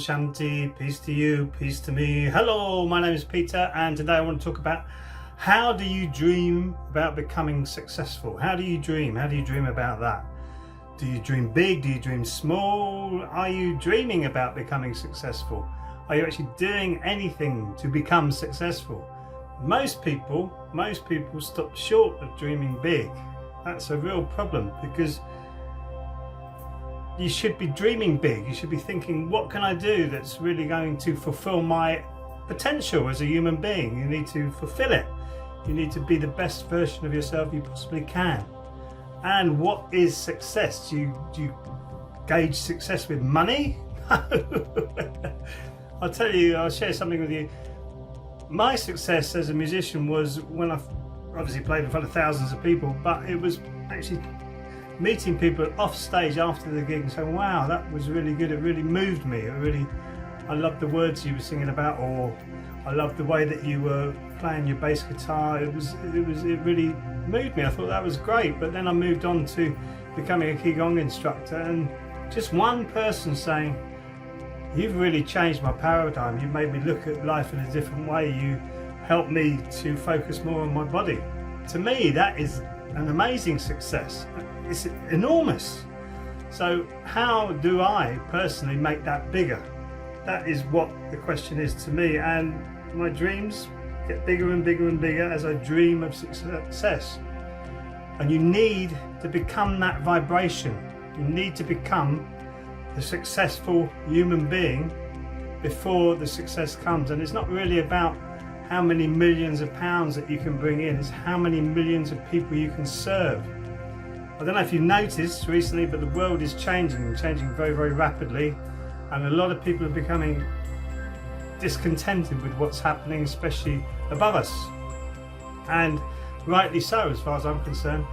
Shanti, peace to you, peace to me. Hello, my name is Peter, and today I want to talk about how do you dream about becoming successful? How do you dream? How do you dream about that? Do you dream big? Do you dream small? Are you dreaming about becoming successful? Are you actually doing anything to become successful? Most people stop short of dreaming big. That's a real problem, because you should be dreaming big. You should be thinking, what can I do that's really going to fulfill my potential as a human being? You need to fulfill it. You need to be the best version of yourself you possibly can. And what is success? Do you gauge success with money? I'll tell you, I'll share something with you. My success as a musician was when I obviously played in front of thousands of people, but it was actually meeting people off stage after the gig and saying, wow, that was really good, it really moved me, I loved the words you were singing about, or I loved the way that you were playing your bass guitar. It really moved me. I thought that was great. But then I moved on to becoming a Qigong instructor, and just one person saying, you've really changed my paradigm, you've made me look at life in a different way, you helped me to focus more on my body. To me, that is an amazing success. It's enormous. So how do I personally make that bigger? That is what the question is to me, and my dreams get bigger and bigger and bigger as I dream of success. And you need to become that vibration. You need to become the successful human being before the success comes. And it's not really about how many millions of pounds that you can bring in, it's how many millions of people you can serve. I don't know if you've noticed recently, but the world is changing very, very rapidly, and a lot of people are becoming discontented with what's happening, especially above us, and rightly so as far as I'm concerned.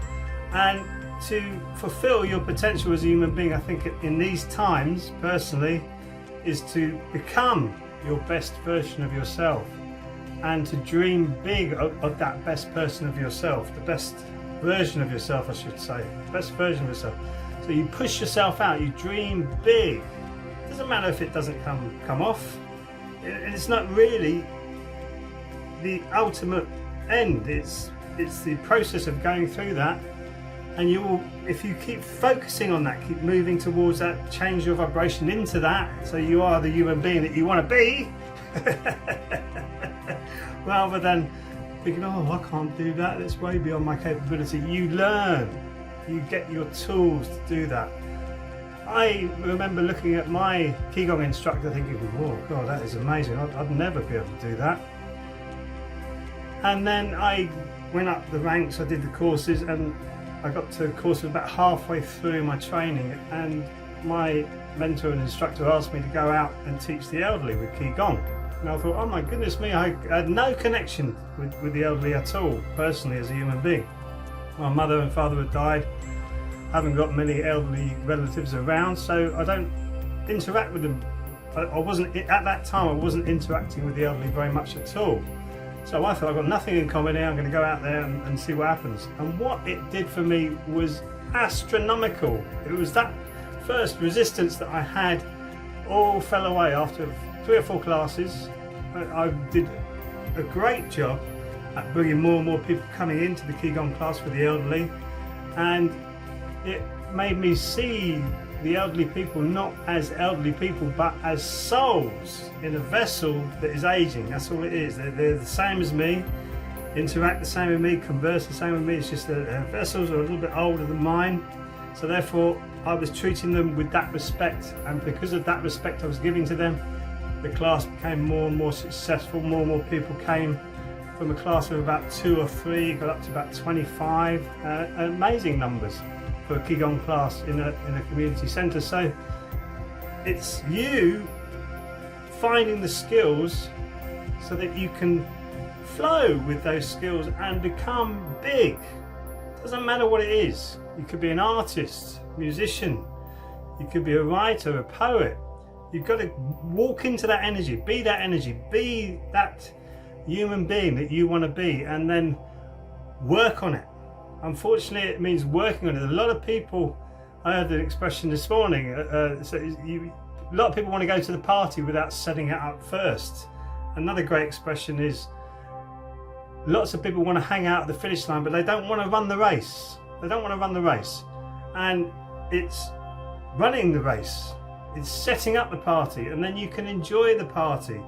And to fulfill your potential as a human being, I think in these times personally, is to become your best version of yourself, and to dream big of that best person of yourself, the best version of yourself, I should say, best version of yourself. So you push yourself out, you dream big. It doesn't matter if it doesn't come off. It's not really the ultimate end. It's the process of going through that, and you will, if you keep focusing on that, keep moving towards that, change your vibration into that, so you are the human being that you want to be. Rather than thinking, oh, I can't do that, that's way beyond my capability. You learn, you get your tools to do that. I remember looking at my Qigong instructor thinking, oh God, that is amazing, I'd never be able to do that. And then I went up the ranks, I did the courses, and I got to a course about halfway through my training, and my mentor and instructor asked me to go out and teach the elderly with Qigong. And I thought, oh my goodness me, I had no connection with the elderly at all, personally, as a human being. My mother and father had died, I haven't got many elderly relatives around, so I don't interact with them. I wasn't, at that time, I wasn't interacting with the elderly very much at all. So I thought, I've got nothing in common here, I'm going to go out there and see what happens. And what it did for me was astronomical. It was that first resistance that I had all fell away after 3 or 4 classes. I did a great job at bringing more and more people coming into the Qigong class for the elderly, and it made me see the elderly people not as elderly people, but as souls in a vessel that is aging. That's all it is. They're the same as me, interact the same with me, converse the same with me. It's just that their vessels are a little bit older than mine. So therefore, I was treating them with that respect, and because of that respect I was giving to them, the class became more and more successful. More and more people came from a class of about 2 or 3, got up to about 25, amazing numbers for a Qigong class in a community centre. So it's you finding the skills so that you can flow with those skills and become big. Doesn't matter what it is. You could be an artist, musician, you could be a writer, a poet. You've got to walk into that energy, be that human being that you want to be, and then work on it. Unfortunately, it means working on it. A lot of people, I heard an expression this morning, so A lot of people want to go to the party without setting it up first. Another great expression is, lots of people want to hang out at the finish line, but they don't want to run the race. They don't want to run the race. And it's running the race. It's setting up the party, and then you can enjoy the party.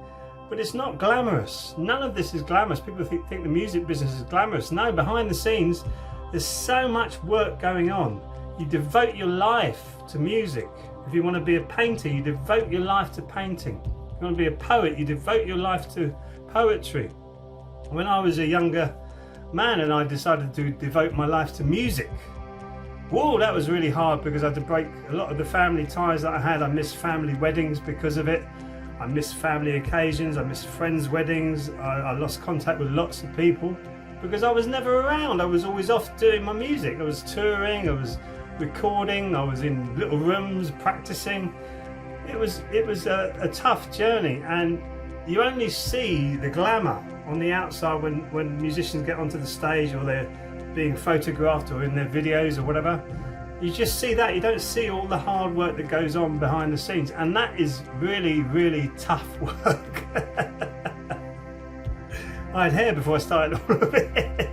But it's not glamorous. None of this is glamorous. People think the music business is glamorous. No, behind the scenes, there's so much work going on. You devote your life to music. If you want to be a painter, you devote your life to painting. If you want to be a poet, you devote your life to poetry. When I was a younger man and I decided to devote my life to music, whoa, that was really hard, because I had to break a lot of the family ties that I had. I missed family weddings because of it. I missed family occasions, I missed friends' weddings, I lost contact with lots of people because I was never around. I was always off doing my music. I was touring, I was recording, I was in little rooms practicing. It was a tough journey, and you only see the glamour on the outside when musicians get onto the stage, or they're being photographed, or in their videos or whatever. You just see that. You don't see all the hard work that goes on behind the scenes, and that is really, really tough work. I had hair before I started all of it.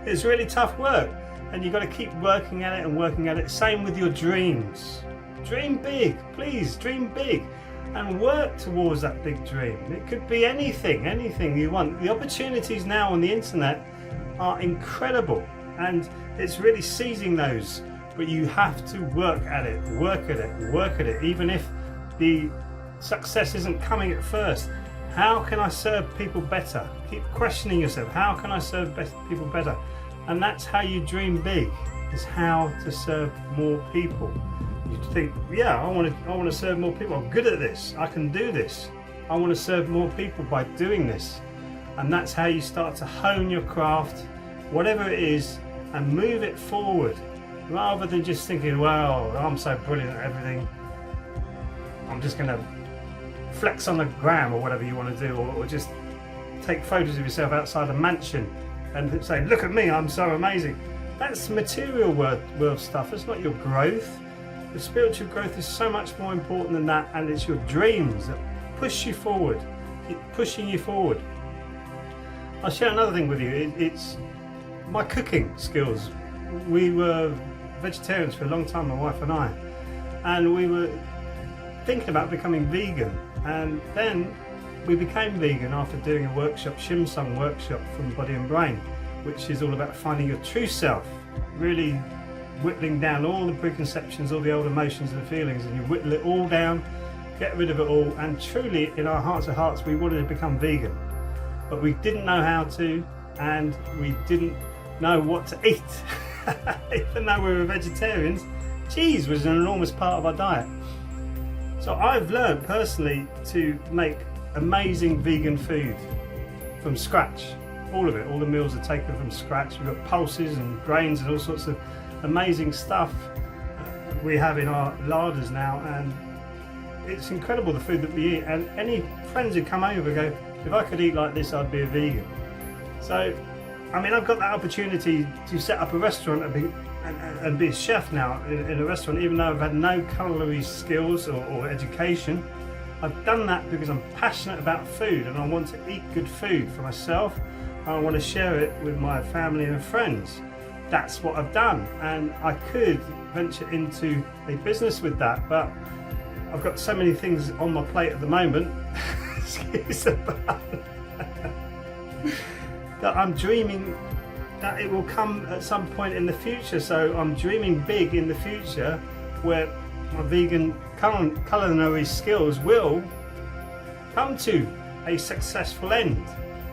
It's really tough work, and you've got to keep working at it and working at it. Same with your dreams. Dream big, please, dream big, and work towards that big dream. It could be anything you want. The opportunities now on the internet are incredible, and it's really seizing those, but you have to work at it, work at it, even if the success isn't coming at first. How can I serve people better? Keep questioning yourself. How can I serve people better? And that's how you dream big, is how to serve more people. You think, yeah, I want to serve more people. I'm good at this. I can do this. I want to serve more people by doing this. And that's how you start to hone your craft, whatever it is, and move it forward, rather than just thinking, well, I'm so brilliant at everything, I'm just going to flex on the gram, or whatever you want to do, or just take photos of yourself outside a mansion and say, look at me, I'm so amazing. That's material world stuff. It's not your growth. The spiritual growth is so much more important than that, and it's your dreams that push you forward, keep pushing you forward. I'll share another thing with you. It's my cooking skills. We were vegetarians for a long time, my wife and I, and we were thinking about becoming vegan, and then we became vegan after doing a workshop, Shim Sung workshop from Body and Brain, which is all about finding your true self, really whittling down all the preconceptions, all the old emotions and feelings, and you whittle it all down, get rid of it all. And truly, in our hearts of hearts, we wanted to become vegan, but we didn't know how to, and we didn't know what to eat. Even though we were vegetarians, cheese was an enormous part of our diet. So I've learned personally to make amazing vegan food from scratch. All of it, all the meals are taken from scratch. We've got pulses and grains and all sorts of amazing stuff we have in our larders now, and it's incredible the food that we eat. And any friends who come over go, if I could eat like this, I'd be a vegan. So I mean, I've got that opportunity to set up a restaurant and be a chef now in a restaurant, even though I've had no culinary skills or education. I've done that because I'm passionate about food, and I want to eat good food for myself, and I want to share it with my family and friends. That's what I've done, and I could venture into a business with that, but I've got so many things on my plate at the moment excuse the pun, that I'm dreaming that it will come at some point in the future. So I'm dreaming big in the future, where my vegan culinary skills will come to a successful end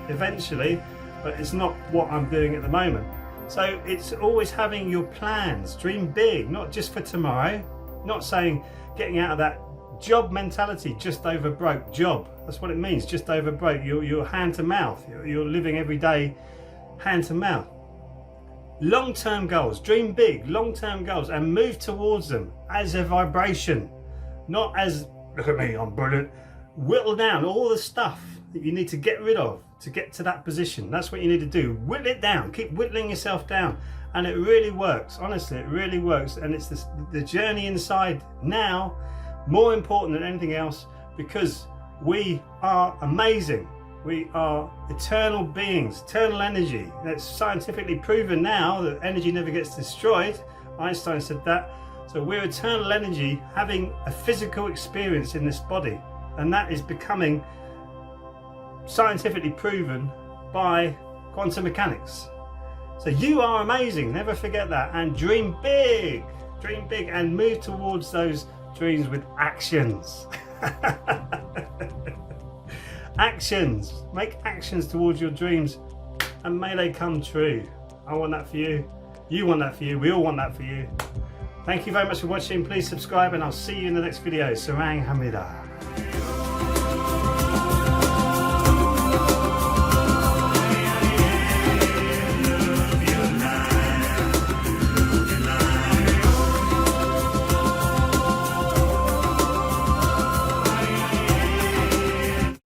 eventually, but it's not what I'm doing at the moment. So it's always having your plans, dream big, not just for tomorrow, not saying getting out of that job mentality, just over broke job. That's what it means, just over broke. You're hand to mouth, you're living every day hand to mouth. Long-term goals, dream big, long-term goals, and move towards them as a vibration, not as, look at me, I'm brilliant. Whittle down all the stuff that you need to get rid of to get to that position. That's what you need to do. Whittle it down, keep whittling yourself down, and it really works. Honestly, it really works. And it's the journey inside now more important than anything else, because we are amazing. We are eternal beings, eternal energy. It's scientifically proven now that energy never gets destroyed. Einstein said that. So we're eternal energy having a physical experience in this body, and that is becoming scientifically proven by quantum mechanics. So you are amazing, never forget that, and dream big and move towards those dreams with actions. Actions, make actions towards your dreams, and may they come true. I want that for you, you want that for you, we all want that for you. Thank you very much for watching. Please subscribe, and I'll see you in the next video. Sarang Hamida.